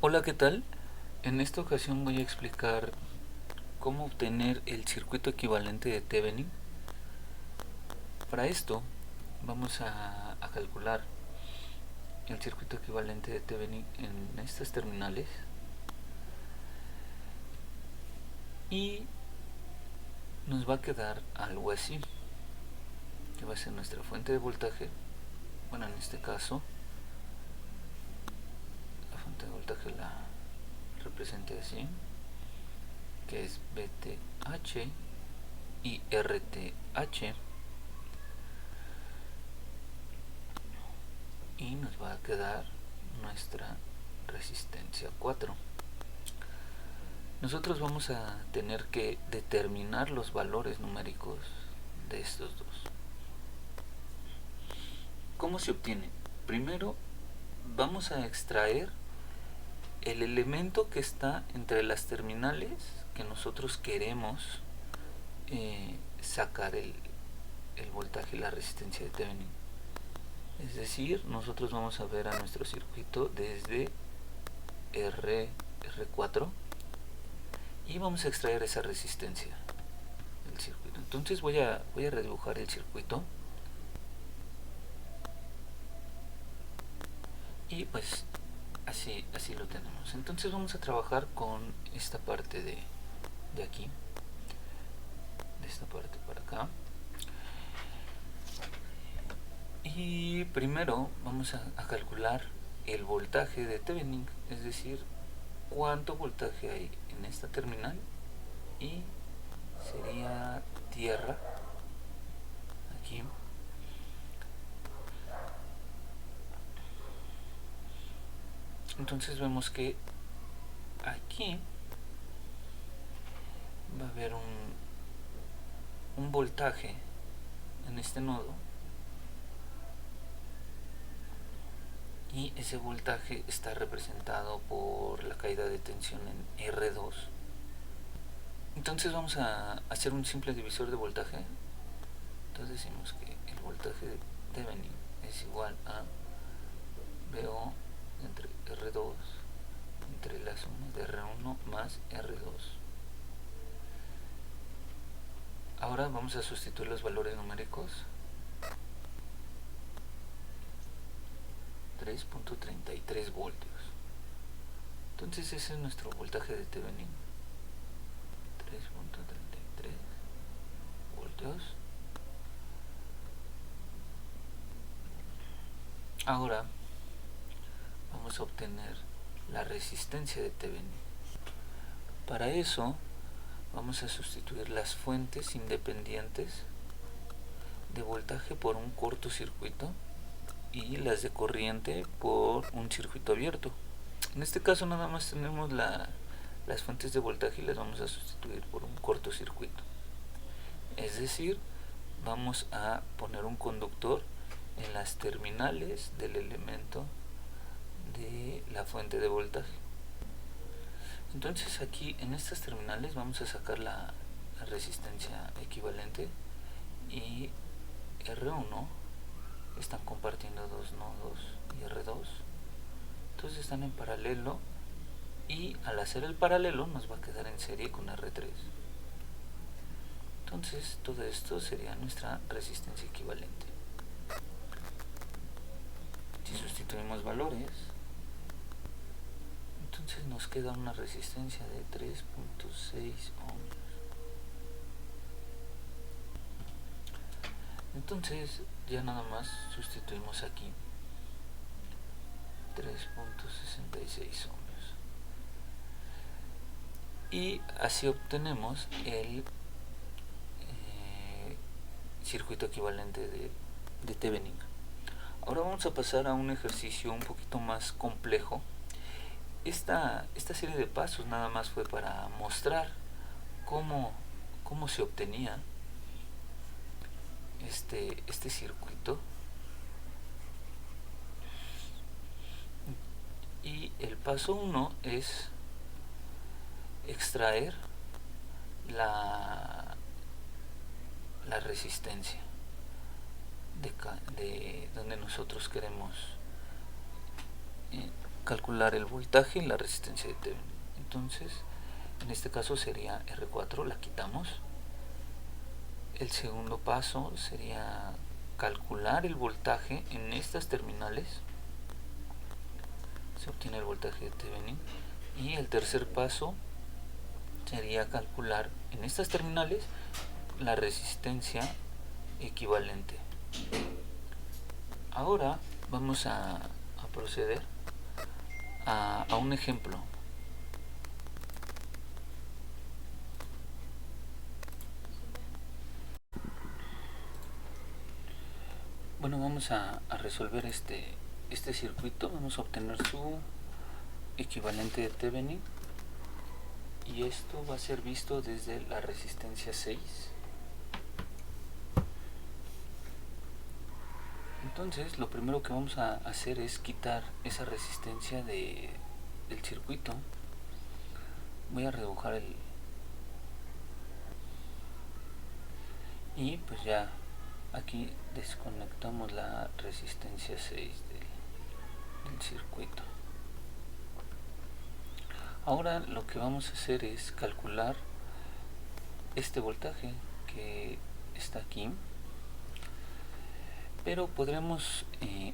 Hola, ¿qué tal? En esta ocasión voy a explicar cómo obtener el circuito equivalente de Thevenin. Para esto vamos a calcular el circuito equivalente de Thevenin en estas terminales y nos va a quedar algo así, que va a ser nuestra fuente de voltaje. Bueno, en este caso la fuente de voltaje la representé así, que es VTH y RTH, y nos va a quedar nuestra resistencia 4. Nosotros vamos a tener que determinar los valores numéricos de estos dos. ¿Cómo se obtiene? Primero vamos a extraer el elemento que está entre las terminales que nosotros queremos sacar el voltaje y la resistencia de Thevenin. Es decir, nosotros vamos a ver a nuestro circuito desde R4 y vamos a extraer esa resistencia del circuito. Entonces voy a redibujar el circuito y pues así lo tenemos. Entonces vamos a trabajar con esta parte de aquí, de esta parte para acá. Y primero vamos a calcular el voltaje de Thevenin, es decir, cuánto voltaje hay en esta terminal, y sería tierra aquí. Entonces vemos que aquí va a haber un voltaje en este nodo, y ese voltaje está representado por la caída de tensión en R2. Entonces vamos a hacer un simple divisor de voltaje. Entonces decimos que el voltaje de Thevenin es igual a VO entre R2 entre la suma de R1 más R2. Ahora vamos a sustituir los valores numéricos. 3.33 voltios. Entonces ese es nuestro voltaje de Thevenin. 3.33 voltios. Ahora vamos a obtener la resistencia de Thevenin. Para eso vamos a sustituir las fuentes independientes de voltaje por un cortocircuito y las de corriente por un circuito abierto. En este caso nada más tenemos las fuentes de voltaje y las vamos a sustituir por un cortocircuito. Es decir, vamos a poner un conductor en las terminales del elemento de la fuente de voltaje. Entonces aquí en estas terminales vamos a sacar la resistencia equivalente, y R1 están compartiendo dos nodos y R2, entonces están en paralelo, y al hacer el paralelo nos va a quedar en serie con R3. Entonces todo esto sería nuestra resistencia equivalente. Si sustituimos valores, entonces nos queda una resistencia de 3.6 ohms. Entonces ya nada más sustituimos aquí 3.66 ohms, y así obtenemos el circuito equivalente de Thevenin. Ahora vamos a pasar a un ejercicio un poquito más complejo. Esta serie de pasos nada más fue para mostrar cómo se obtenía este circuito. Y el paso 1 es extraer la resistencia de donde nosotros queremos calcular el voltaje y la resistencia de Thevenin. Entonces, en este caso sería R4, la quitamos. El segundo paso sería calcular el voltaje en estas terminales. Se obtiene el voltaje de Thevenin. Y el tercer paso sería calcular en estas terminales la resistencia equivalente. Ahora vamos a proceder a un ejemplo. Bueno, vamos a resolver este circuito. Vamos a obtener su equivalente de Thevenin, y esto va a ser visto desde la resistencia 6. Entonces, lo primero que vamos a hacer es quitar esa resistencia del circuito. Voy a redibujar y pues ya aquí desconectamos la resistencia 6 del circuito. Ahora lo que vamos a hacer es calcular este voltaje que está aquí, pero podremos,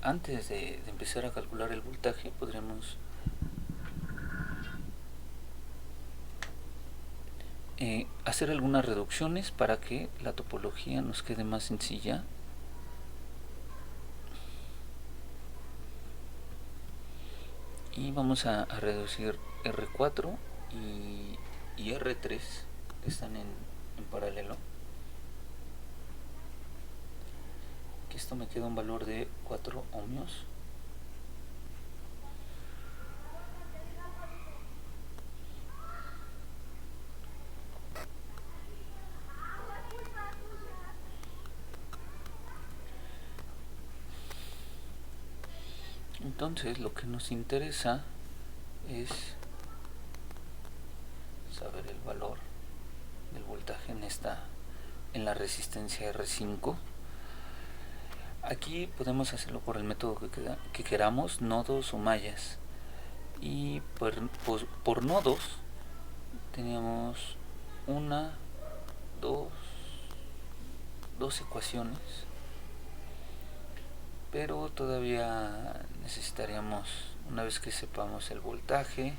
antes de empezar a calcular el voltaje, podremos hacer algunas reducciones para que la topología nos quede más sencilla. Y vamos a reducir R4 y R3, que están en paralelo. Que esto me queda un valor de 4 ohmios. Entonces lo que nos interesa es saber el valor del voltaje en la resistencia R5. Aquí podemos hacerlo por el método que queramos, nodos o mallas. Y por nodos teníamos dos ecuaciones, pero todavía necesitaríamos, una vez que sepamos el voltaje,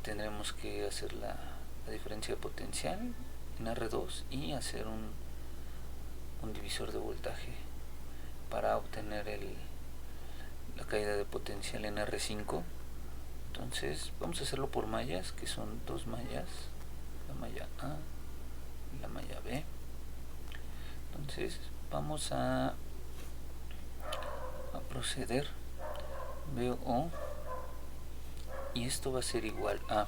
tendremos que hacer la diferencia de potencial en R2 y hacer un divisor de voltaje para obtener la caída de potencial en R5. Entonces vamos a hacerlo por mallas, que son dos mallas, la malla A y la malla B. Entonces vamos a proceder, BO, y esto va a ser igual a,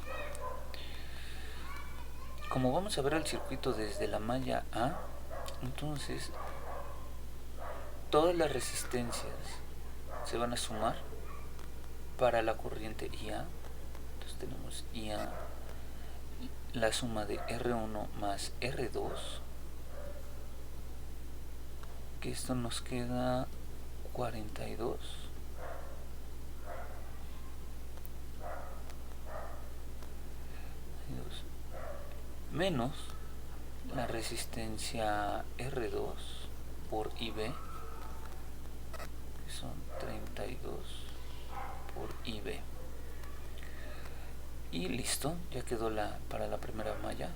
como vamos a ver el circuito desde la malla A, entonces todas las resistencias se van a sumar para la corriente IA. Entonces tenemos IA, la suma de R1 más R2, que esto nos queda 42, menos la resistencia R2 por IB, que son 32 por IB. Y listo, ya quedó para la primera malla.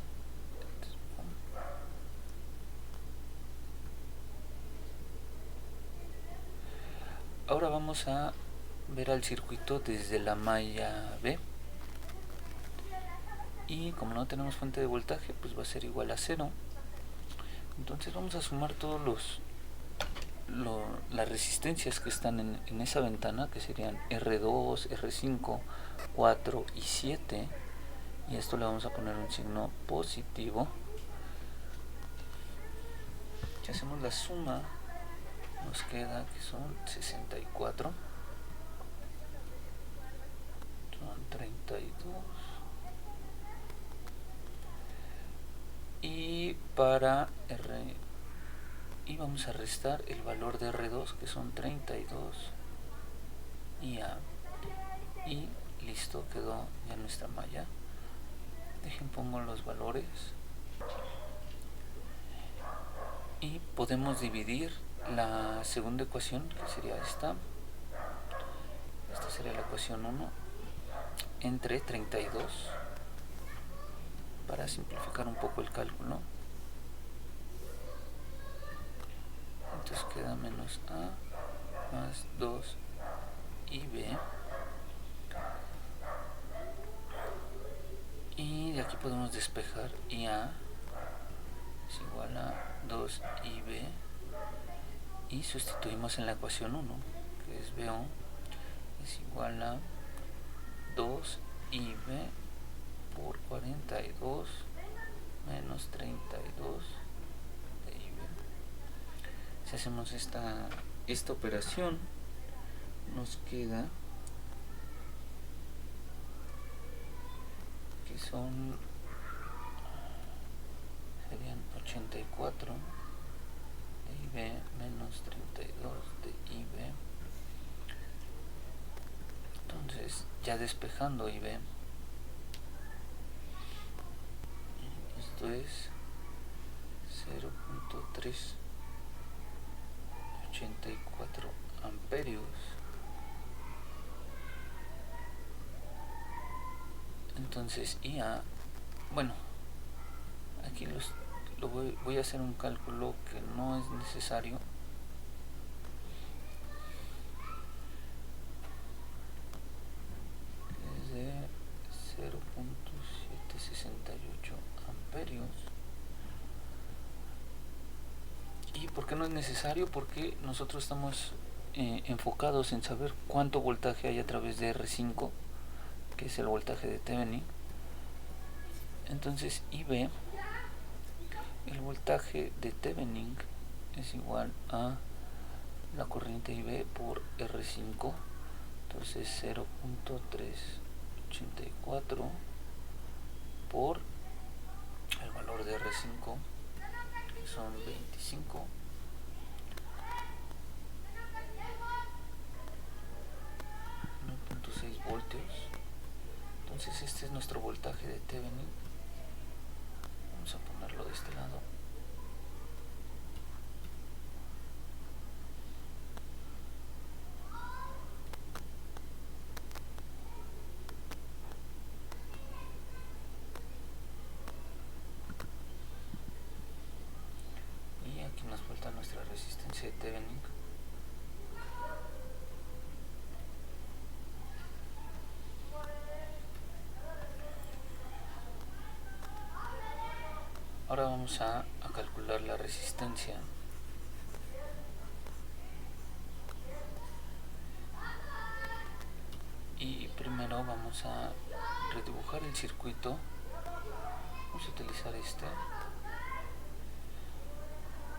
Ahora vamos a ver al circuito desde la malla B, y como no tenemos fuente de voltaje, pues va a ser igual a 0. Entonces vamos a sumar todos las resistencias que están en esa ventana, que serían R2, R5, 4 y 7, y a esto le vamos a poner un signo positivo. Si hacemos la suma, nos queda que son 64, son 32, y para R, y vamos a restar el valor de R2, que son 32, y A, y listo, quedó ya nuestra malla. Dejen pongo los valores y podemos dividir la segunda ecuación, que sería esta sería la ecuación 1, entre 32 para simplificar un poco el cálculo. Entonces queda menos a más 2ib, y de aquí podemos despejar ia es igual a 2ib y sustituimos en la ecuación 1, que es bo es igual a 2ib por 42 menos 32 de ib. Si hacemos esta operación, nos queda que serían 84 de ib menos 32 de ib. Entonces, ya despejando ib, esto es 0.384 amperios. Entonces ia, bueno, aquí voy a hacer un cálculo que no es necesario. Es de 0.768 amperios. ¿Y por qué no es necesario? Porque nosotros estamos enfocados en saber cuánto voltaje hay a través de R5, que es el voltaje de Thevenin. Entonces IB, el voltaje de Thevenin, es igual a la corriente IB por R5. Entonces 0.384 por el valor de R5, que son 25. voltios. Entonces este es nuestro voltaje de Thevenin. Vamos a ponerlo de este lado. Y aquí nos falta nuestra resistencia de Thevenin. Ahora vamos a calcular la resistencia. Y primero vamos a redibujar el circuito. Vamos a utilizar este.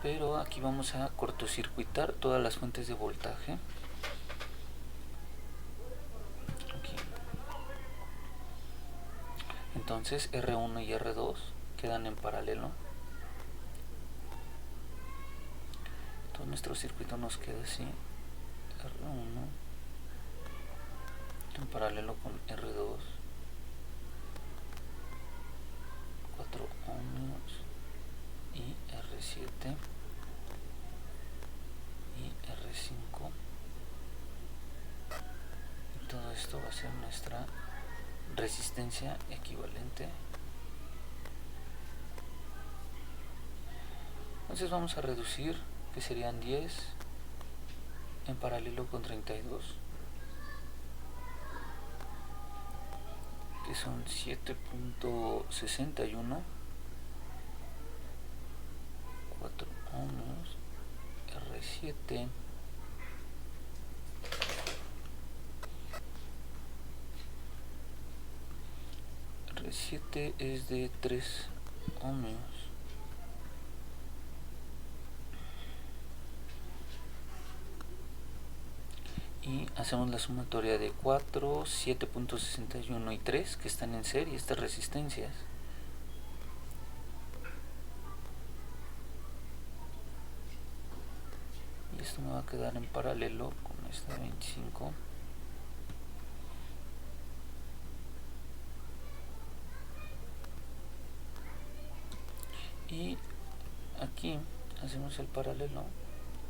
Pero aquí vamos a cortocircuitar todas las fuentes de voltaje. Aquí. Entonces R1 y R2 quedan en paralelo. Todo nuestro circuito nos queda así. R1 en paralelo con R2, 4 ohms, y R7 y R5. Y todo esto va a ser nuestra resistencia equivalente. Entonces vamos a reducir, que serían 10 en paralelo con 32, que son 7.61, 4 ohms, R7, R7 es de 3 ohms. Y hacemos la sumatoria de 4, 7.61 y 3, que están en serie, estas resistencias. Y esto me va a quedar en paralelo con esta 25. y aquí hacemos el paralelo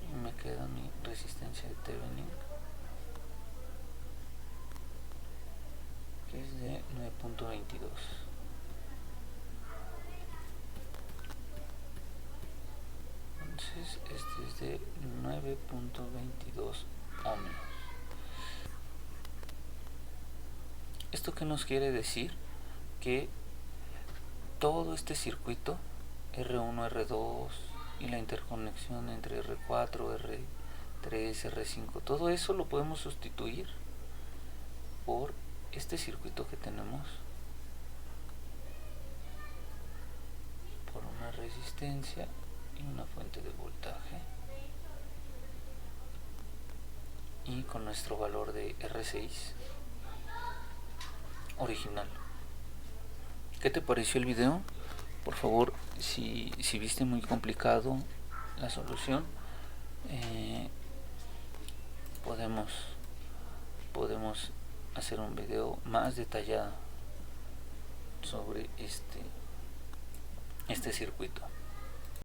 y me queda mi resistencia de Thevenin, que es de 9.22. Entonces este es de 9.22 ohmios. ¿Esto qué nos quiere decir? Que todo este circuito R1, R2 y la interconexión entre R4, R3, R5, todo eso lo podemos sustituir por este circuito que tenemos, por una resistencia y una fuente de voltaje, y con nuestro valor de R6 original. ¿Qué te pareció el video? Por favor, si viste muy complicado la solución, podemos hacer un video más detallado sobre este circuito.